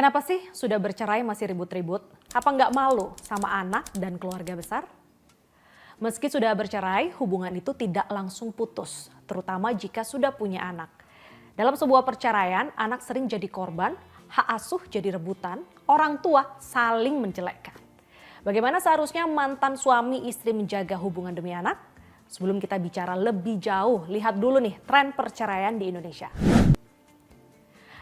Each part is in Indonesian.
Kenapa sih sudah bercerai masih ribut-ribut? Apa nggak malu sama anak dan keluarga besar? Meski sudah bercerai, hubungan itu tidak langsung putus, terutama jika sudah punya anak. Dalam sebuah perceraian, anak sering jadi korban, hak asuh jadi rebutan, orang tua saling menjelekkan. Bagaimana seharusnya mantan suami istri menjaga hubungan demi anak? Sebelum kita bicara lebih jauh, lihat dulu nih tren perceraian di Indonesia.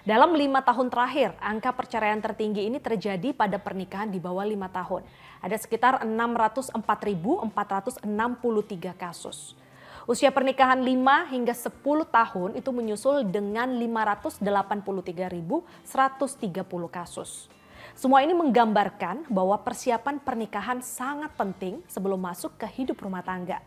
Dalam 5 tahun terakhir, angka perceraian tertinggi ini terjadi pada pernikahan di bawah 5 tahun. Ada sekitar 604.463 kasus. Usia pernikahan 5 hingga 10 tahun itu menyusul dengan 583.130 kasus. Semua ini menggambarkan bahwa persiapan pernikahan sangat penting sebelum masuk ke hidup rumah tangga.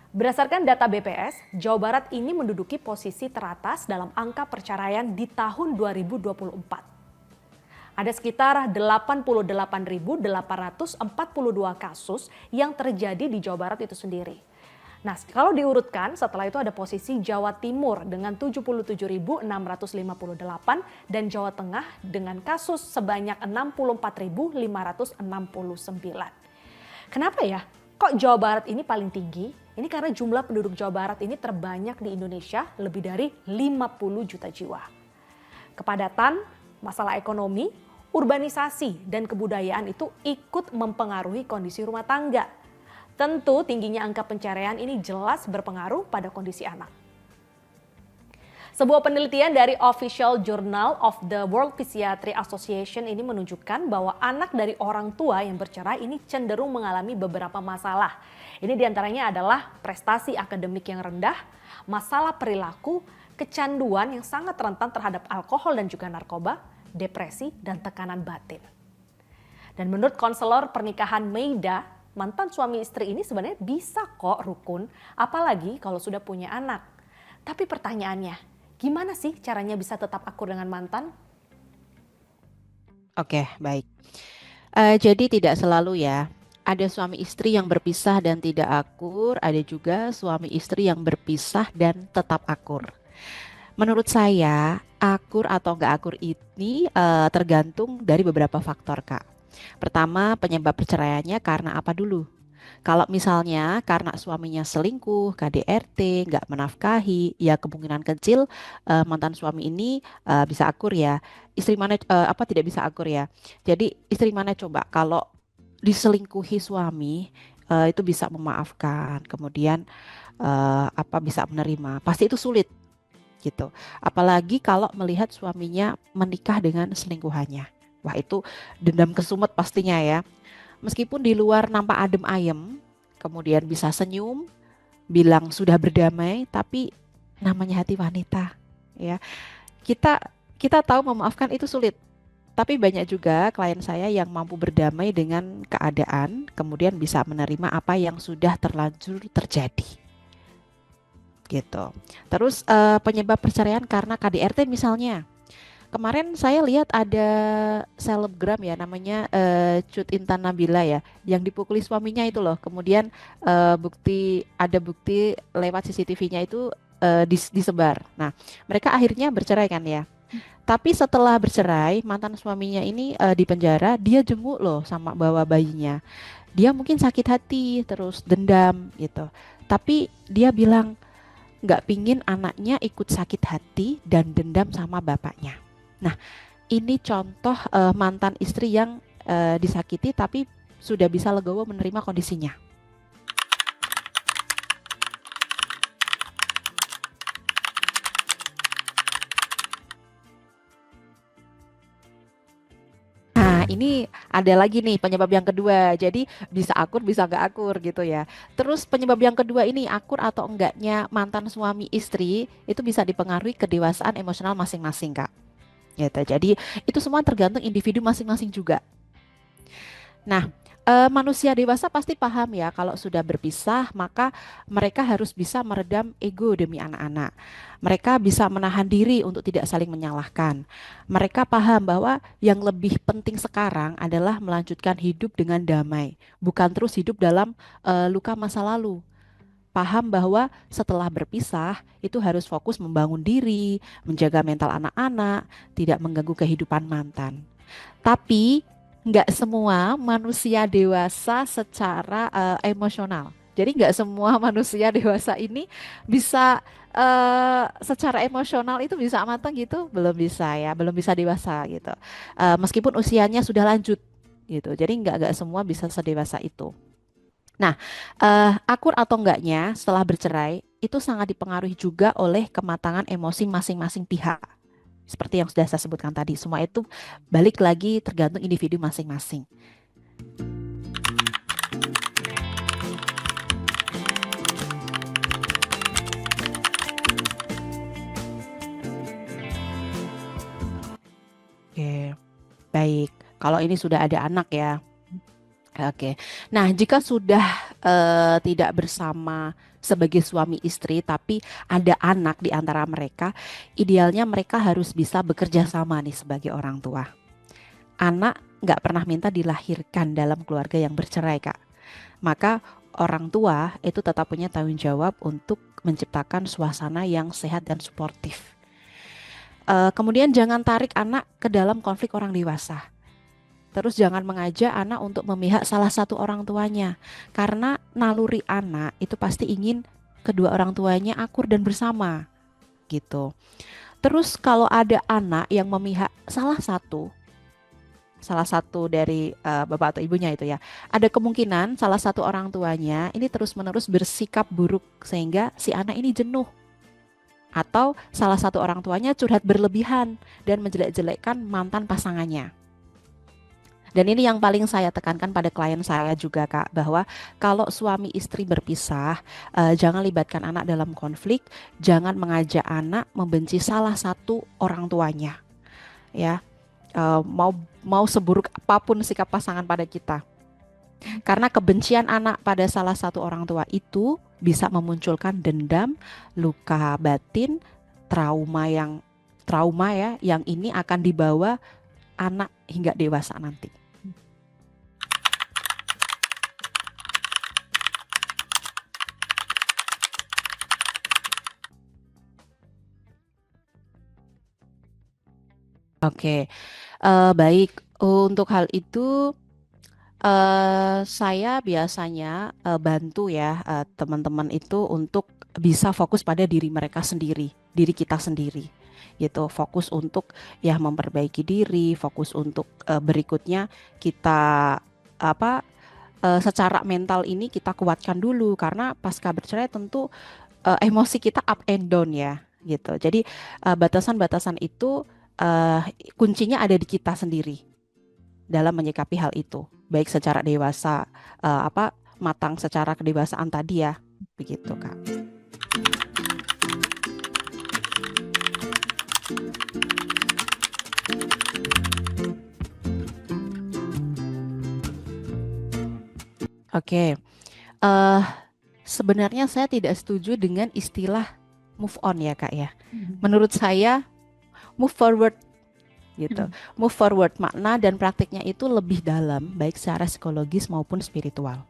Berdasarkan data BPS, Jawa Barat ini menduduki posisi teratas dalam angka perceraian di tahun 2024. Ada sekitar 88.842 kasus yang terjadi di Jawa Barat itu sendiri. Nah, kalau diurutkan, setelah itu ada posisi Jawa Timur dengan 77.658 dan Jawa Tengah dengan kasus sebanyak 64.569. Kenapa ya? Kok Jawa Barat ini paling tinggi? Ini karena jumlah penduduk Jawa Barat ini terbanyak di Indonesia, lebih dari 50 juta jiwa. Kepadatan, masalah ekonomi, urbanisasi, dan kebudayaan itu ikut mempengaruhi kondisi rumah tangga. Tentu tingginya angka perceraian ini jelas berpengaruh pada kondisi anak. Sebuah penelitian dari Official Journal of the World Psychiatry Association ini menunjukkan bahwa anak dari orang tua yang bercerai ini cenderung mengalami beberapa masalah. Ini diantaranya adalah prestasi akademik yang rendah, masalah perilaku, kecanduan yang sangat rentan terhadap alkohol dan juga narkoba, depresi, dan tekanan batin. Dan menurut konselor pernikahan Meida, mantan suami istri ini sebenarnya bisa kok rukun, apalagi kalau sudah punya anak. Tapi pertanyaannya, gimana sih caranya bisa tetap akur dengan mantan? Oke, baik. Jadi tidak selalu ya. Ada suami istri yang berpisah dan tidak akur, ada juga suami istri yang berpisah dan tetap akur. Menurut saya, akur atau nggak akur ini tergantung dari beberapa faktor, Kak. Pertama, penyebab perceraiannya karena apa dulu? Kalau misalnya karena suaminya selingkuh, KDRT, nggak menafkahi, ya kemungkinan kecil mantan suami ini bisa akur ya. Istri mana tidak bisa akur ya. Jadi istri mana coba kalau diselingkuhi suami itu bisa memaafkan, kemudian bisa menerima. Pasti itu sulit gitu. Apalagi kalau melihat suaminya menikah dengan selingkuhannya. Wah, itu dendam kesumet pastinya ya. Meskipun di luar nampak adem ayem, kemudian bisa senyum, bilang sudah berdamai, tapi namanya hati wanita, ya. Kita tahu memaafkan itu sulit, tapi banyak juga klien saya yang mampu berdamai dengan keadaan, kemudian bisa menerima apa yang sudah terlanjur terjadi, gitu. Terus penyebab perceraian karena KDRT misalnya. Kemarin saya lihat ada selebgram ya namanya Cut Intan Nabila ya yang dipukuli suaminya itu loh. Kemudian ada bukti lewat CCTV-nya itu disebar. Nah, mereka akhirnya bercerai kan ya. Tapi setelah bercerai, mantan suaminya ini di penjara, dia jenguk loh sama bawa bayinya. Dia mungkin sakit hati, terus dendam gitu. Tapi dia bilang nggak pingin anaknya ikut sakit hati dan dendam sama bapaknya. Nah, ini contoh mantan istri yang disakiti tapi sudah bisa legowo menerima kondisinya. Nah, ini ada lagi nih penyebab yang kedua. Jadi bisa akur, bisa nggak akur gitu ya. Terus penyebab yang kedua ini akur atau enggaknya mantan suami istri itu bisa dipengaruhi kedewasaan emosional masing-masing, Kak. Gitu. Jadi itu semua tergantung individu masing-masing juga. Nah, manusia dewasa pasti paham ya kalau sudah berpisah maka mereka harus bisa meredam ego demi anak-anak. Mereka bisa menahan diri untuk tidak saling menyalahkan. Mereka paham bahwa yang lebih penting sekarang adalah melanjutkan hidup dengan damai, bukan terus hidup dalam luka masa lalu. Paham bahwa setelah berpisah itu harus fokus membangun diri, menjaga mental anak-anak, tidak mengganggu kehidupan mantan. Tapi nggak semua manusia dewasa secara emosional. Jadi nggak semua manusia dewasa ini bisa secara emosional itu bisa matang gitu, belum bisa ya, belum bisa dewasa gitu. Meskipun usianya sudah lanjut gitu. Jadi nggak semua bisa sedewasa itu. Nah, akur atau enggaknya setelah bercerai itu sangat dipengaruhi juga oleh kematangan emosi masing-masing pihak. Seperti yang sudah saya sebutkan tadi, semua itu balik lagi tergantung individu masing-masing. Oke, baik. Kalau ini sudah ada anak ya. Oke. Nah, jika sudah tidak bersama sebagai suami istri, tapi ada anak di antara mereka, idealnya mereka harus bisa bekerja sama nih sebagai orang tua. Anak nggak pernah minta dilahirkan dalam keluarga yang bercerai, Kak. Maka orang tua itu tetap punya tanggung jawab untuk menciptakan suasana yang sehat dan suportif. Kemudian jangan tarik anak ke dalam konflik orang dewasa. Terus jangan mengajak anak untuk memihak salah satu orang tuanya. Karena naluri anak itu pasti ingin kedua orang tuanya akur dan bersama gitu. Terus kalau ada anak yang memihak salah satu dari bapak atau ibunya itu ya, ada kemungkinan salah satu orang tuanya ini terus-menerus bersikap buruk sehingga si anak ini jenuh. Atau salah satu orang tuanya curhat berlebihan dan menjelek-jelekkan mantan pasangannya. Dan ini yang paling saya tekankan pada klien saya juga, Kak, bahwa kalau suami istri berpisah, jangan libatkan anak dalam konflik, jangan mengajak anak membenci salah satu orang tuanya, ya. Mau seburuk apapun sikap pasangan pada kita, karena kebencian anak pada salah satu orang tua itu bisa memunculkan dendam, luka batin, trauma ya, yang ini akan dibawa anak hingga dewasa nanti. Oke, baik. Untuk hal itu saya biasanya bantu ya teman-teman itu untuk bisa fokus pada diri mereka sendiri, diri kita sendiri, gitu. Fokus untuk ya memperbaiki diri, fokus untuk berikutnya kita apa secara mental ini kita kuatkan dulu karena pasca bercerai tentu emosi kita up and down ya, gitu. Jadi batasan-batasan itu eh, kuncinya ada di kita sendiri dalam menyikapi hal itu, baik secara dewasa, matang secara kedewasaan tadi ya, begitu Kak. Oke, eh sebenarnya saya tidak setuju dengan istilah move on ya Kak ya. Menurut saya move forward gitu. Move forward makna dan praktiknya itu lebih dalam baik secara psikologis maupun spiritual.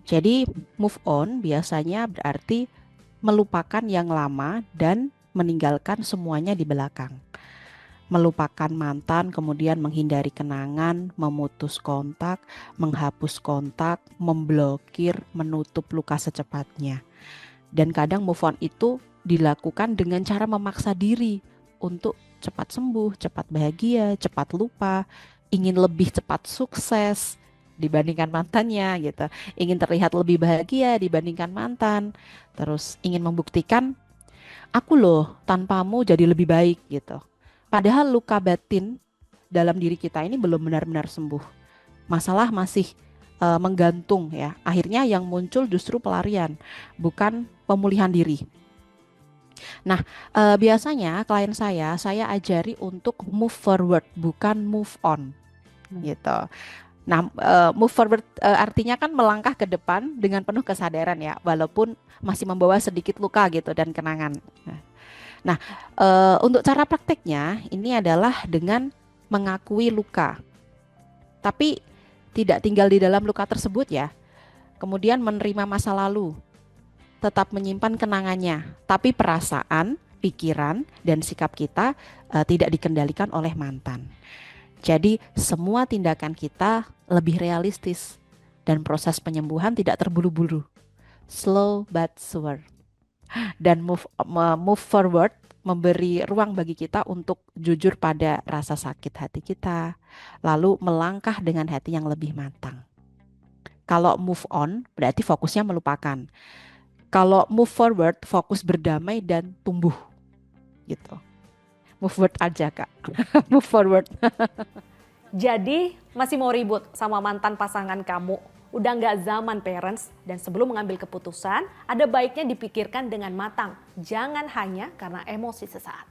Jadi move on biasanya berarti melupakan yang lama dan meninggalkan semuanya di belakang. Melupakan mantan, kemudian menghindari kenangan, memutus kontak, menghapus kontak, memblokir, menutup luka secepatnya. Dan kadang move on itu dilakukan dengan cara memaksa diri untuk cepat sembuh, cepat bahagia, cepat lupa, ingin lebih cepat sukses dibandingkan mantannya gitu. Ingin terlihat lebih bahagia dibandingkan mantan. Terus ingin membuktikan aku loh tanpamu jadi lebih baik gitu. Padahal luka batin dalam diri kita ini belum benar-benar sembuh. Masalah masih menggantung ya. Akhirnya yang muncul justru pelarian, bukan pemulihan diri. Nah, biasanya klien saya ajari untuk move forward, bukan move on, gitu. Nah, move forward artinya kan melangkah ke depan dengan penuh kesadaran ya, walaupun masih membawa sedikit luka gitu dan kenangan. Nah, untuk cara prakteknya ini adalah dengan mengakui luka, tapi tidak tinggal di dalam luka tersebut ya. Kemudian menerima masa lalu, tetap menyimpan kenangannya, tapi perasaan, pikiran, dan sikap kita tidak dikendalikan oleh mantan. Jadi semua tindakan kita lebih realistis dan proses penyembuhan tidak terburu-buru. Slow but sure. Dan move forward memberi ruang bagi kita untuk jujur pada rasa sakit hati kita, lalu melangkah dengan hati yang lebih matang. Kalau move on berarti fokusnya melupakan. Kalau move forward fokus berdamai dan tumbuh gitu. Move forward aja Kak. Move forward. Jadi masih mau ribut sama mantan pasangan kamu? Udah nggak zaman parents, dan sebelum mengambil keputusan, ada baiknya dipikirkan dengan matang. Jangan hanya karena emosi sesaat.